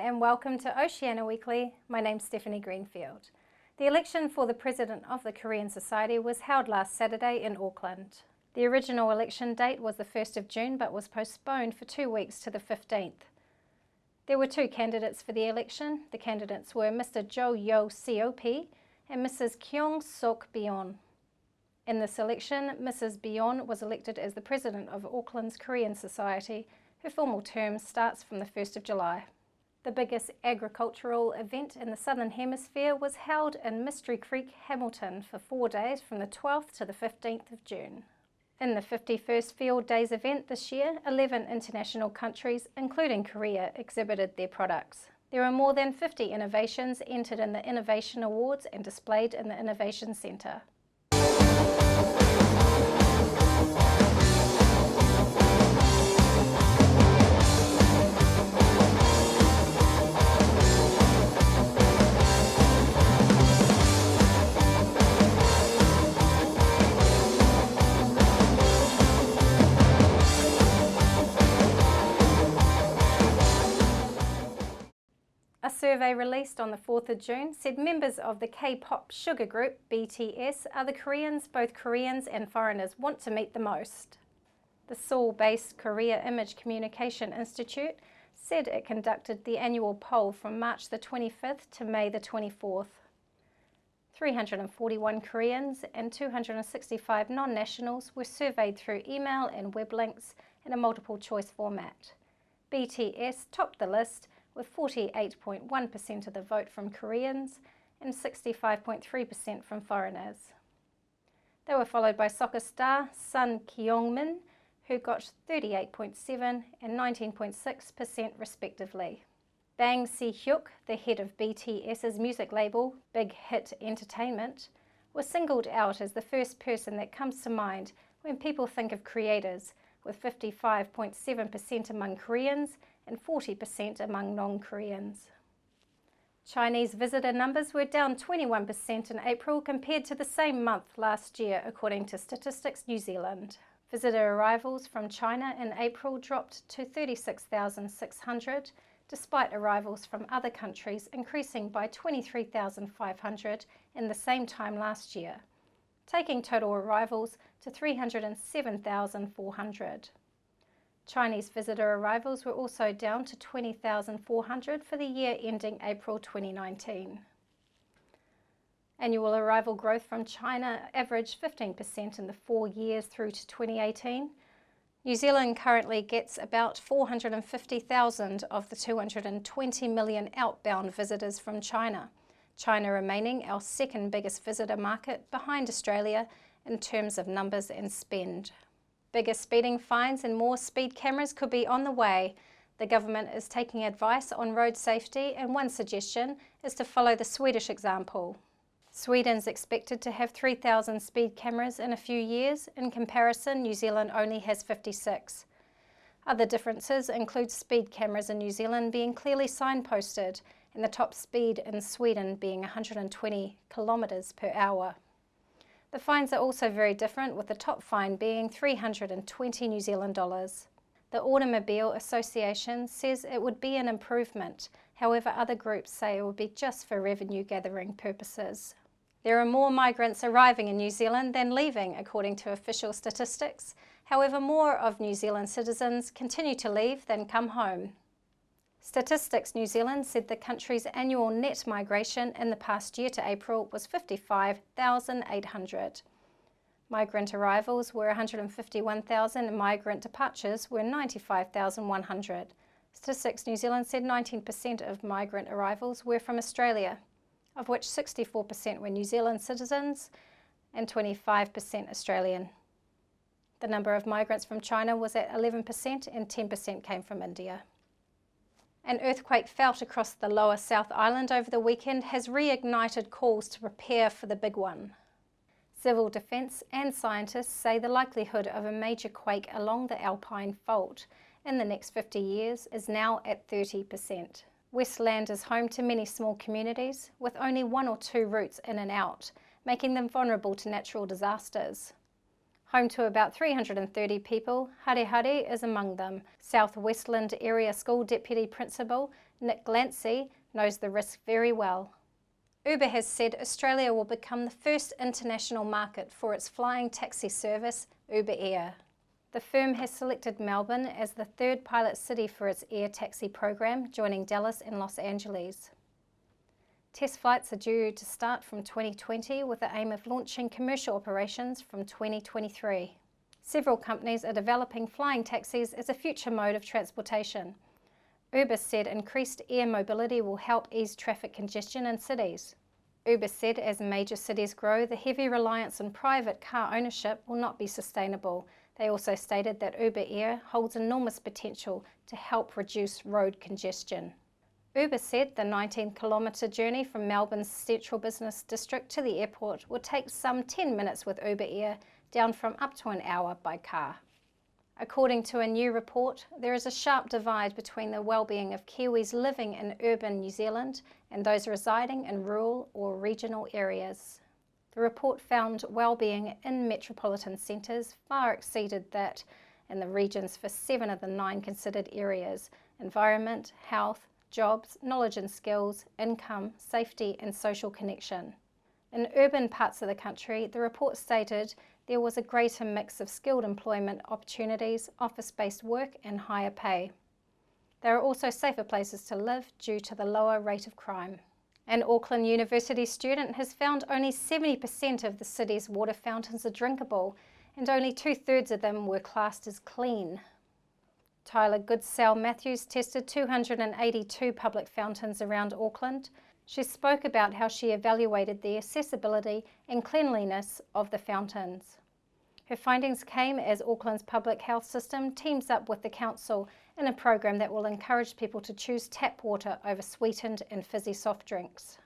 and welcome to Oceania Weekly. My name's Stephanie Greenfield. The election for the President of the Korean Society was held last Saturday in Auckland. The original election date was the 1st of June but was postponed for 2 weeks to the 15th. There were two candidates for the election. The candidates were Mr. Jo Yo COP and Mrs. Kyung Sok Byon. In this election, Mrs. Byon was elected as the President of Auckland's Korean Society. Her formal term starts from the 1st of July. The biggest agricultural event in the Southern Hemisphere was held in Mistery Creek, Hamilton for 4 days from the 12th to the 15th of June. In the 51st Fieldays event this year, 11 international countries, including Korea, exhibited their products. There are more than 50 innovations entered in the Innovation Awards and displayed in the Innovation Centre. A survey released on the 4th of June said members of the K-pop sugar group BTS are the Koreans both Koreans and foreigners want to meet the most. The Seoul-based Korea Image Communication Institute said it conducted the annual poll from March the 25th to May the 24th. 341 Koreans and 265 non-nationals were surveyed through email and web links in a multiple choice format. BTS topped the list with 48.1% of the vote from Koreans and 65.3% from foreigners. They were followed by soccer star Sun Kyung-min, who got 38.7% and 19.6% respectively. Bang Si-hyuk, the head of BTS's music label, Big Hit Entertainment, was singled out as the first person that comes to mind when people think of creators, with 55.7% among Koreans and 40% among non-Koreans. Chinese visitor numbers were down 21% in April compared to the same month last year, according to Statistics New Zealand. Visitor arrivals from China in April dropped to 36,600, despite arrivals from other countries increasing by 23,500 in the same time last year, taking total arrivals to 307,400. Chinese visitor arrivals were also down to 20,400 for the year ending April 2019. Annual arrival growth from China averaged 15% in the 4 years through to 2018. New Zealand currently gets about 450,000 of the 220 million outbound visitors from China, China remaining our second biggest visitor market behind Australia in terms of numbers and spend. Bigger speeding fines and more speed cameras could be on the way. The government is taking advice on road safety, and one suggestion is to follow the Swedish example. Sweden's expected to have 3,000 speed cameras in a few years. In comparison, New Zealand only has 56. Other differences include speed cameras in New Zealand being clearly signposted and the top speed in Sweden being 120 kilometres per hour. The fines are also very different, with the top fine being 320 New Zealand dollars. The Automobile Association says it would be an improvement. However, other groups say it would be just for revenue gathering purposes. There are more migrants arriving in New Zealand than leaving, according to official statistics. However, more of New Zealand citizens continue to leave than come home. Statistics New Zealand said the country's annual net migration in the past year to April was 55,800. Migrant arrivals were 151,000 and migrant departures were 95,100. Statistics New Zealand said 19% of migrant arrivals were from Australia, of which 64% were New Zealand citizens and 25% Australian. The number of migrants from China was at 11% and 10% came from India. An earthquake felt across the lower South Island over the weekend has reignited calls to prepare for the big one. Civil defence and scientists say the likelihood of a major quake along the Alpine Fault in the next 50 years is now at 30%. Westland is home to many small communities with only 1 or 2 routes in and out, making them vulnerable to natural disasters. Home to about 330 people, Harehare is among them. South Westland Area School Deputy Principal Nick Glancy knows the risk very well. Uber has said Australia will become the first international market for its flying taxi service, Uber Air. The firm has selected Melbourne as the third pilot city for its air taxi program, joining Dallas and Los Angeles. Test flights are due to start from 2020 with the aim of launching commercial operations from 2023. Several companies are developing flying taxis as a future mode of transportation. Uber said increased air mobility will help ease traffic congestion in cities. Uber said as major cities grow, the heavy reliance on private car ownership will not be sustainable. They also stated that Uber Air holds enormous potential to help reduce road congestion. Uber said the 19-kilometre journey from Melbourne's central business district to the airport will take some 10 minutes with Uber Air, down from up to an hour by car. According to a new report, there is a sharp divide between the well-being of Kiwis living in urban New Zealand and those residing in rural or regional areas. The report found well-being in metropolitan centres far exceeded that in the regions for 7 of the 9 considered areas: environment, health, jobs, knowledge and skills, income, safety and social connection. In urban parts of the country, the report stated there was a greater mix of skilled employment opportunities, office-based work and higher pay. There are also safer places to live due to the lower rate of crime. An Auckland University student has found only 70% of the city's water fountains are drinkable, and only 2/3 of them were classed as clean. Tyler Goodsell-Matthews tested 282 public fountains around Auckland. She spoke about how she evaluated the accessibility and cleanliness of the fountains. Her findings came as Auckland's public health system teams up with the council in a program that will encourage people to choose tap water over sweetened and fizzy soft drinks.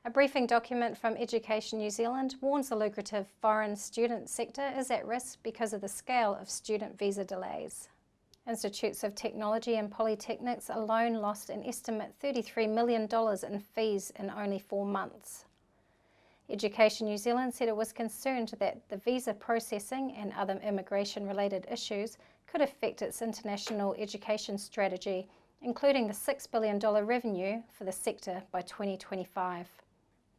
A briefing document from Education New Zealand warns the lucrative foreign student sector is at risk because of the scale of student visa delays. Institutes of Technology and Polytechnics alone lost an estimate $33 million in fees in only 4 months. Education New Zealand said it was concerned that the visa processing and other immigration-related issues could affect its international education strategy, including the $6 billion revenue for the sector by 2025.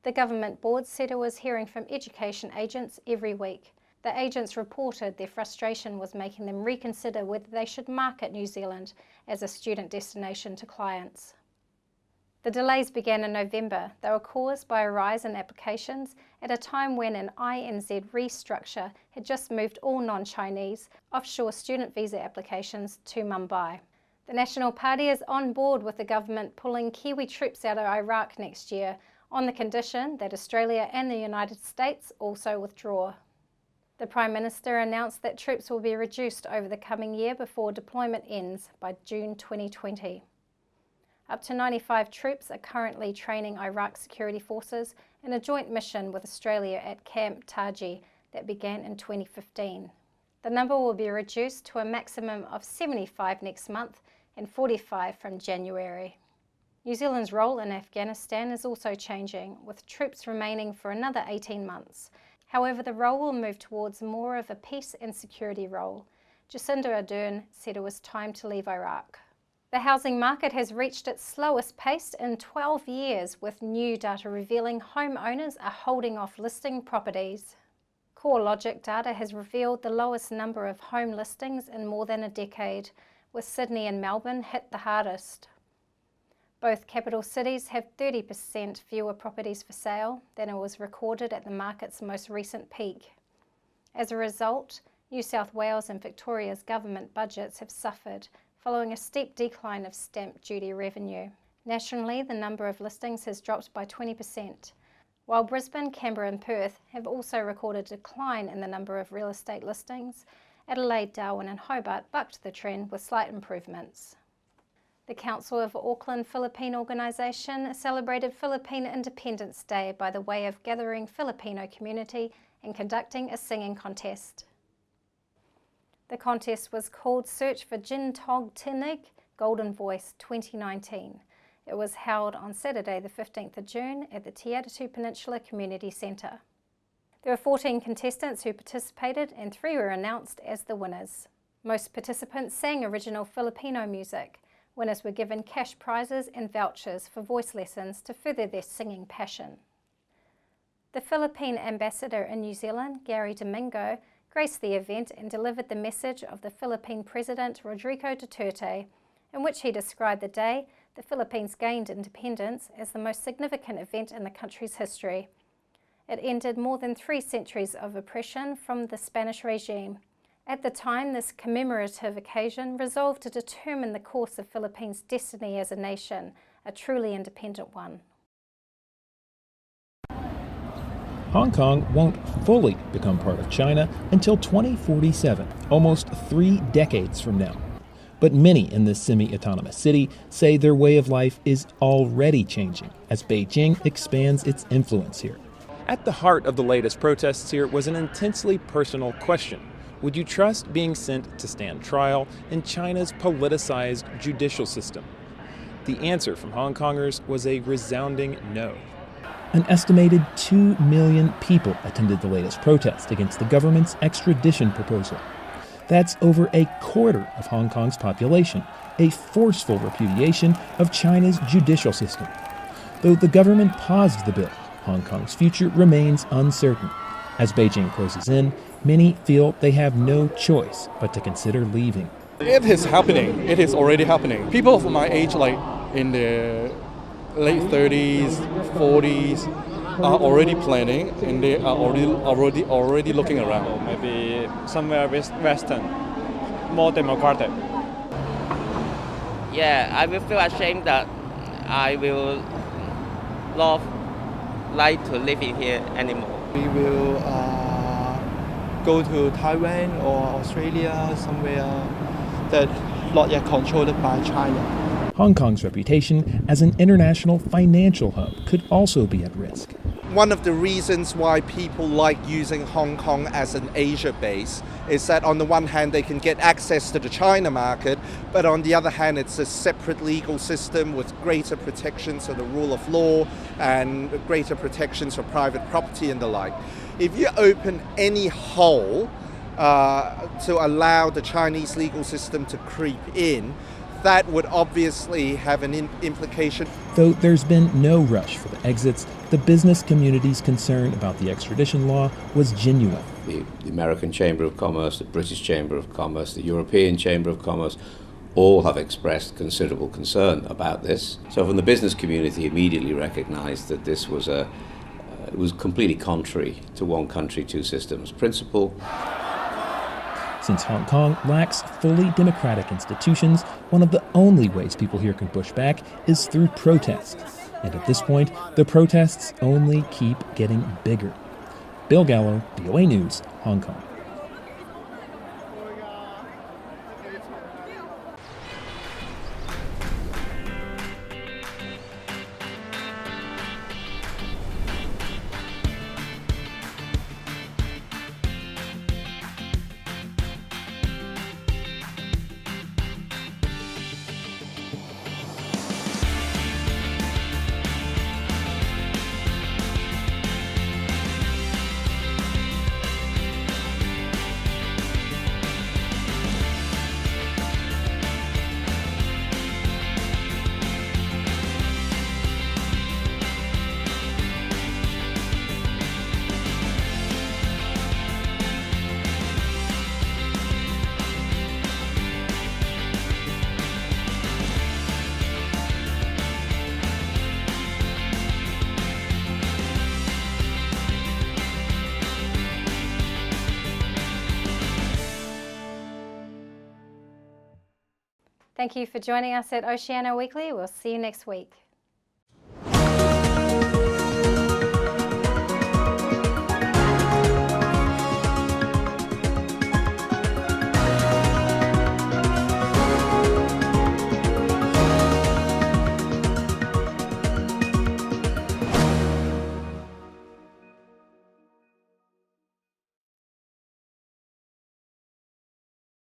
The government board said it was hearing from education agents every week. The agents reported their frustration was making them reconsider whether they should market New Zealand as a student destination to clients. The delays began in November. They were caused by a rise in applications at a time when an INZ restructure had just moved all non-Chinese offshore student visa applications to Mumbai. The National Party is on board with the government pulling Kiwi troops out of Iraq next year on the condition that Australia and the United States also withdraw. The Prime Minister announced that troops will be reduced over the coming year before deployment ends by June 2020. Up to 95 troops are currently training Iraq security forces in a joint mission with Australia at Camp Taji that began in 2015. The number will be reduced to a maximum of 75 next month and 45 from January. New Zealand's role in Afghanistan is also changing, with troops remaining for another 18 months. However, the role will move towards more of a peace and security role. Jacinda Ardern said it was time to leave Iraq. The housing market has reached its slowest pace in 12 years, with new data revealing homeowners are holding off listing properties. CoreLogic data has revealed the lowest number of home listings in more than a decade, with Sydney and Melbourne hit the hardest. Both capital cities have 30% fewer properties for sale than it was recorded at the market's most recent peak. As a result, New South Wales and Victoria's government budgets have suffered, following a steep decline of stamp duty revenue. Nationally, the number of listings has dropped by 20%, while Brisbane, Canberra and Perth have also recorded a decline in the number of real estate listings. Adelaide, Darwin and Hobart bucked the trend with slight improvements. The Council of Auckland Philippine Organizations celebrated Philippine Independence Day by the way of gathering Filipino community and conducting a singing contest. The contest was called Search for Jintog Tinig Golden Voice 2019. It was held on Saturday the 15th of June at the Te Atatu Peninsula Community Centre. There were 14 contestants who participated and 3 were announced as the winners. Most participants sang original Filipino music. Winners were given cash prizes and vouchers for voice lessons to further their singing passion. The Philippine ambassador in New Zealand, Gary Domingo, graced the event and delivered the message of the Philippine President Rodrigo Duterte, in which he described the day the Philippines gained independence as the most significant event in the country's history. It ended more than 3 centuries of oppression from the Spanish regime. At the time, this commemorative occasion resolved to determine the course of Philippines' destiny as a nation, a truly independent one. Hong Kong won't fully become part of China until 2047, almost 3 decades from now. But many in this semi-autonomous city say their way of life is already changing as Beijing expands its influence here. At the heart of the latest protests here was an intensely personal question. Would you trust being sent to stand trial in China's politicized judicial system? The answer from Hong Kongers was a resounding no. An estimated 2 million people attended the latest protest against the government's extradition proposal. That's over a quarter of Hong Kong's population, a forceful repudiation of China's judicial system. Though the government paused the bill, Hong Kong's future remains uncertain. As Beijing closes in, many feel they have no choice but to consider leaving. It is happening. It is already happening. People of my age, like in the late 30s, 40s, are already planning and they are already looking around. Maybe somewhere Western, more democratic. Yeah, I will feel ashamed that I will not like to live in here anymore. We will go to Taiwan or Australia, somewhere that not yet controlled by China. Hong Kong's reputation as an international financial hub could also be at risk. One of the reasons why people like using Hong Kong as an Asia base is that on the one hand they can get access to the China market, but on the other hand it's a separate legal system with greater protections of the rule of law and greater protections for private property and the like. If you open any hole to allow the Chinese legal system to creep in, that would obviously have an implication. Though there's been no rush for the exits, the business community's concern about the extradition law was genuine. The American Chamber of Commerce, the British Chamber of Commerce, the European Chamber of Commerce, all have expressed considerable concern about this. So from the business community immediately recognized that this was it was completely contrary to one country, two systems principle. Since Hong Kong lacks fully democratic institutions, one of the only ways people here can push back is through protest. And at this point, the protests only keep getting bigger. Bill Gallo, VOA News, Hong Kong. Thank you for joining us at Oceania Weekly. We'll see you next week.